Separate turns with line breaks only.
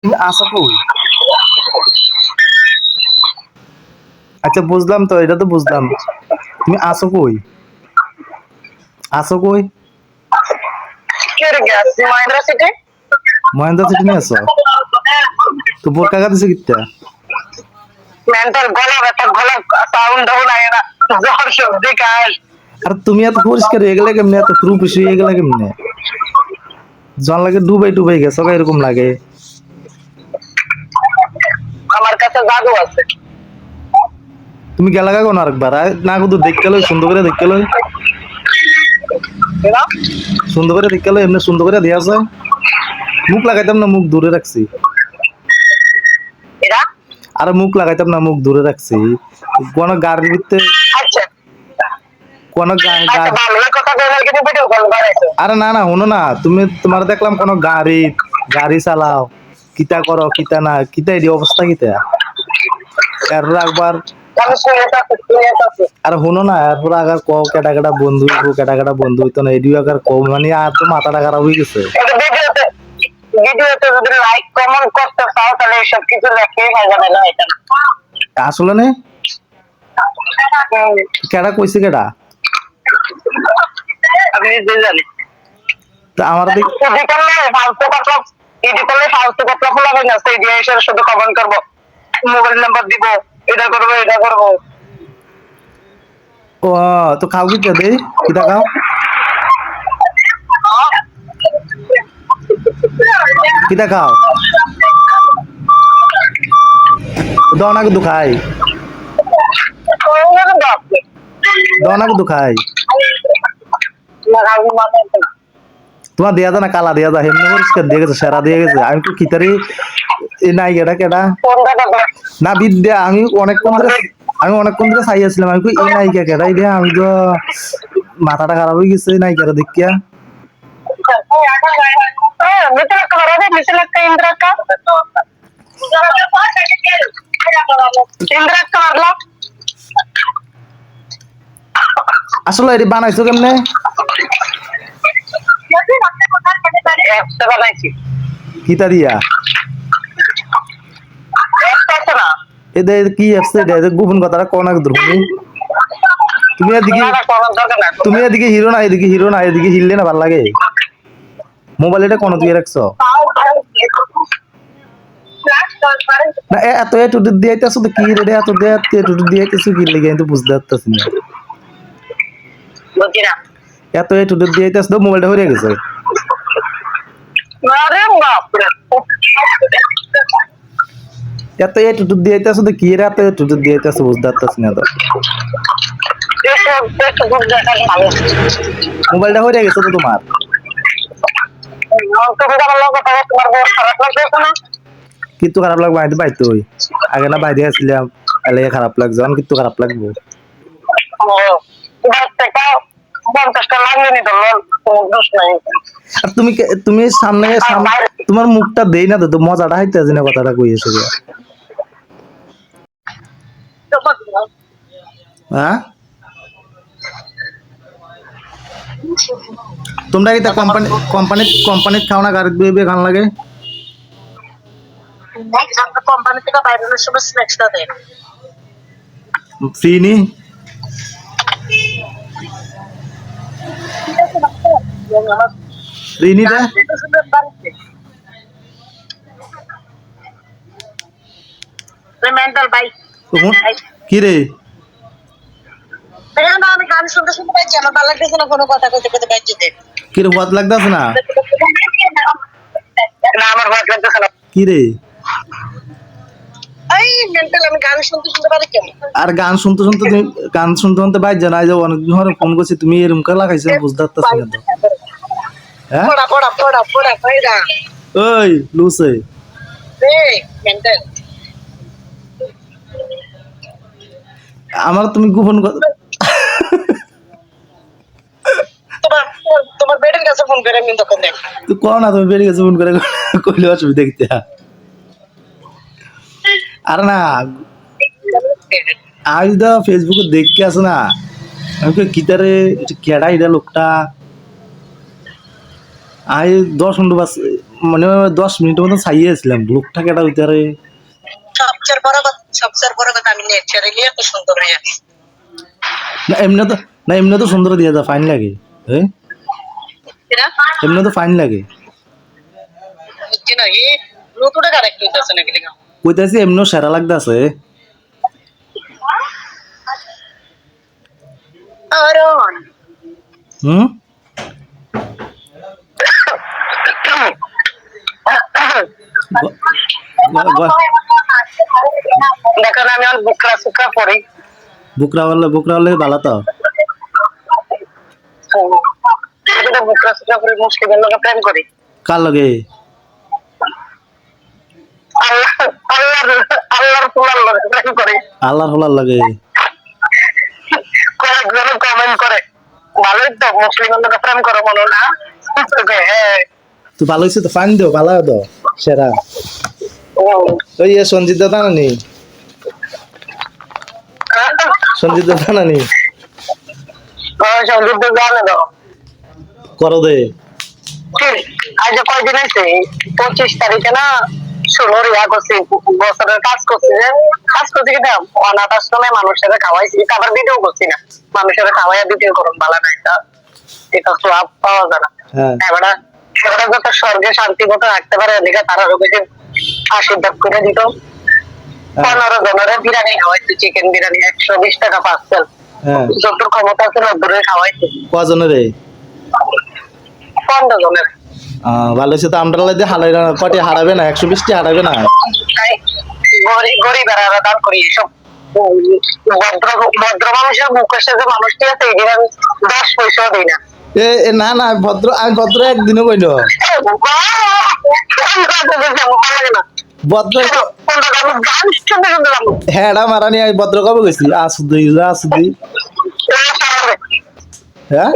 তুমি আসো কই? আচ্ছা বুঝলাম তো, এটা তো বুঝলাম। তুমি আসো কই? আসো কই?
মহেন্দ্র সিটি
মহেন্দ্র সিটি নিয়ে আসো? তো বোরকা দিছে কিটা?
মেন্টাল গলা ব্যথা গলা সাউন্ড ডাউন আয় না জ্বর সর্দি কাশ
আর তুমি এত পরিষ্কার হয়ে গেলে কেমনে, এত রূপসী হয়ে গেলে কেমনে? জন লাগে ডুবাই ডুবাই গেছো এরকম লাগে।
আমার কাছে জাদু আছে।
তুমি গেলা কোন আরেকবার না শুধু দেখতে লই, সুন্দর করে দেখতে লই,
না
সুন্দর করে দেখতে লই, এমনি সুন্দর করে দিয়া আছে। মুখ লাগাইতাম না, মুখ দূরে রাখছি।
এরা
আর মুখ লাগাইতাম না, মুখ দূরে রাখছি। কোন গাড়ির ভিতরে
আচ্ছা
কোন
আচ্ছা ভালো কথা বলে কিন্তু ভিডিও কল বানাইছো।
আরে না না হনো না, তুমি তোমার দেখলাম কোন গাড়ি গাড়ি চালাও, কিতা করো কিতা না, কিতা এই অবস্থা কিতা। এরপর একবার
আমি শুনে যাচ্ছি
আর হনো না, এরপর আগার কও কেটা কেটা বন্ধু হইবো, কেটা কেটা বন্ধু হইতো না, এডিও আগার কও, মানে আর তো মাথাটা খারাপ হয়ে গেছে।
এটা ভিডিওতে যদি লাইক কমেন্ট করতে চাও তাহলে সব কিছু দেখে ভালো না এটা না
আসলে নে কেটা কইছে কেটা?
আমি নিজে জানি
তা আমার দিক
এডি করলে ফালতু কথা এডি করলে ফালতু কথা বলা না সেই দিয়ে এসে শুধু কমেন্ট করবো মোবাইল নাম্বার দিব এটা করবো এটা করবো
ও তো খাও কিতা দে, কিতা খাও, কিতা খাও, দনা কিন্তু খাই, দনা কিন্তু খাই। তোমার দেয়া যায় না, কালা দেয়া যায়, এমনি পরিষ্কার দিয়ে গেছে, সেরা দিয়ে গেছে। আমি তো কিতারি এই নাই কেটা কেটা না বিদ্যা, আমি অনেকক্ষণ ধরে চাইয়াছিলাম, আমি কই এই নায়িকা কেটা এই দিয়া, আমি তো মাথাটা খারাপ হয়ে গেছে নায়িকাটা দেখিয়া। আসলে এটি বানাইছো কেমনে? কিতা দিয়া? এদের কি অ্যাপস, এটা গোপন কথাটা কোন আগে তুমি তুমি এদিকে তুমি এদিকে হিরো না, এদিকে হিরো না, এদিকে হিললে না ভাল লাগে। মোবাইল এটা কোন দিয়ে রাখছো না? এত এ টুটু দিয়েতেছো তো কি রে, এত দিয়ে টুটু দিয়েতেছো কি লেগে, কিন্তু বুঝতে পারতেছি না। এত এ টুটু দিয়েতেছো তো মোবাইলটা হয়ে গেছে। এত এ টুটু দিয়েতেছো তো কি রে, এত এ টুটু দিয়েতেছো বুঝতে পারতেছি না তো। মোবাইলটা হয়ে গেছে তো তোমার। কিন্তু খারাপ লাগবে, আমি তো বাইতে হই আগে না, বাইরে আসছিলাম এলে খারাপ লাগছে, এখন কিন্তু খারাপ লাগবে। আর তুমি সামনে তোমার মুখটা দেই না তো, মজাটা হাইতেছি না, কথাটা কই এসে গিয়া। হ্যাঁ তোমরা কি তা কোম্পানি খাও না, গাড়ি দিয়ে খান লাগে?
কোম্পানি থেকে বাইরের সময় স্ন্যাক্সটা দেয়
ফ্রি নি? ফ্রি নি দে?
মেন্টাল বাইক
কি রে?
আমি গান শুনতে শুনতে পাইছি আমার ভালো লাগতেছে না কোনো কথা কইতে কইতে পাইছি
কি রে ওয়াজ লাগতাছে না?
না আমার ভালো লাগতেছে না
কি রে?
এই মেন্টাল আমি গান শুনতে শুনতে পারি কেন
আর গান শুনতে শুনতে বাইর জানা যে অনেকদিন ধরে ফোন করছি, তুমি এরকম কা লাগাইছো বুঝতে পারতাছি না তো। হ্যাঁ
পড়া পড়া পড়া পড়া পড়া
ওই লুসে
এই মেন্টাল
আমার তুমি গোপন কথা
তোমার তোমার বেডের কাছে ফোন করে আমি তখন দেখ
তুই কও না, তুমি বেরিয়ে গেছো ফোন করে কইলে অসুবিধা দেখতে। আর না আমি তো ফেসবুকে দেখতে আসো না, আমি কই কিতারে কেডা এটা লোকটা, আই 10 মিনিট বাস মানে 10 মিনিটের মতো চাইয়েছিলাম লোকটা কেটা ভিতরে
সবচেয়ে বড় কথা আমি ন্যাচারালি এত সুন্দর হয়ে আছি
না এমনি তো সুন্দর দিয়ে যা ফাইন লাগে হ্যাঁ এমনি তো ফাইন লাগে
হচ্ছে না এই ব্লুটুথে কানেক্ট হইতাছে নাকি লিখা
কইতাছি এমনিও সেরা লাগতাছে
আরন
হুম
দেখো না আমি অনেক বুকরা সুকরা পড়ি
বুকরা হলে ভালো তো
এটা বুকরা সুকরা পড়ি মুসলিমের লোক প্রেম করি
কার লগে
আল্লাহ আল্লাহর পুরার লোক প্রেম করি
আল্লাহর হলার লাগে
কয়েকজন কমেন্ট করে ভালোই তো মুসলিমের লোক প্রেম করো মনে না হ্যাঁ
তুই ভালো হয়েছে তো ফাইন দেও ভালো দাও সেরা ওই সঞ্জিত দাদা নানি সঞ্জিত দাদা নানি
সংযুক্ত জানে তো
করো দে
আজ কয়দিন হয়েছে 25 তারিখে না ষোলোর করছি বছরের কাজ করছি যে কাজ করছি কিনা অনাথ আশ্রমে মানুষের খাওয়াইছি আবার ভিডিও করছি না মানুষের খাওয়াইয়া ভিডিও করুন ভালো না এটা সব পাওয়া যায় না
হ্যাঁ
এবার সেটা যত স্বর্গে শান্তি মতো রাখতে পারে এদিকে তারা রোগীকে আশীর্বাদ করে দিত 15 জনের বিরিয়ানি খাওয়াইছি চিকেন বিরিয়ানি 120 টাকা পার্সেল
হ্যাঁ
যত ক্ষমতা আছে নব্বই খাওয়াইছি
কজনের রে
15 জনের
ভালো হয়েছে তো আমরা লাগে হারাই কটি হারাবে না 120টি হারাবে না
তাই গরিব আর দান করি এসব ভদ্র মানুষের মুখের যে মানুষটি আছে এই আমি 10 পয়সা দিই না
না না আমি ভদ্র একদিনও কইল ভদ্র হ্যাঁ মারানি আমি ভদ্র কবে গেছি আসুদি হ্যাঁ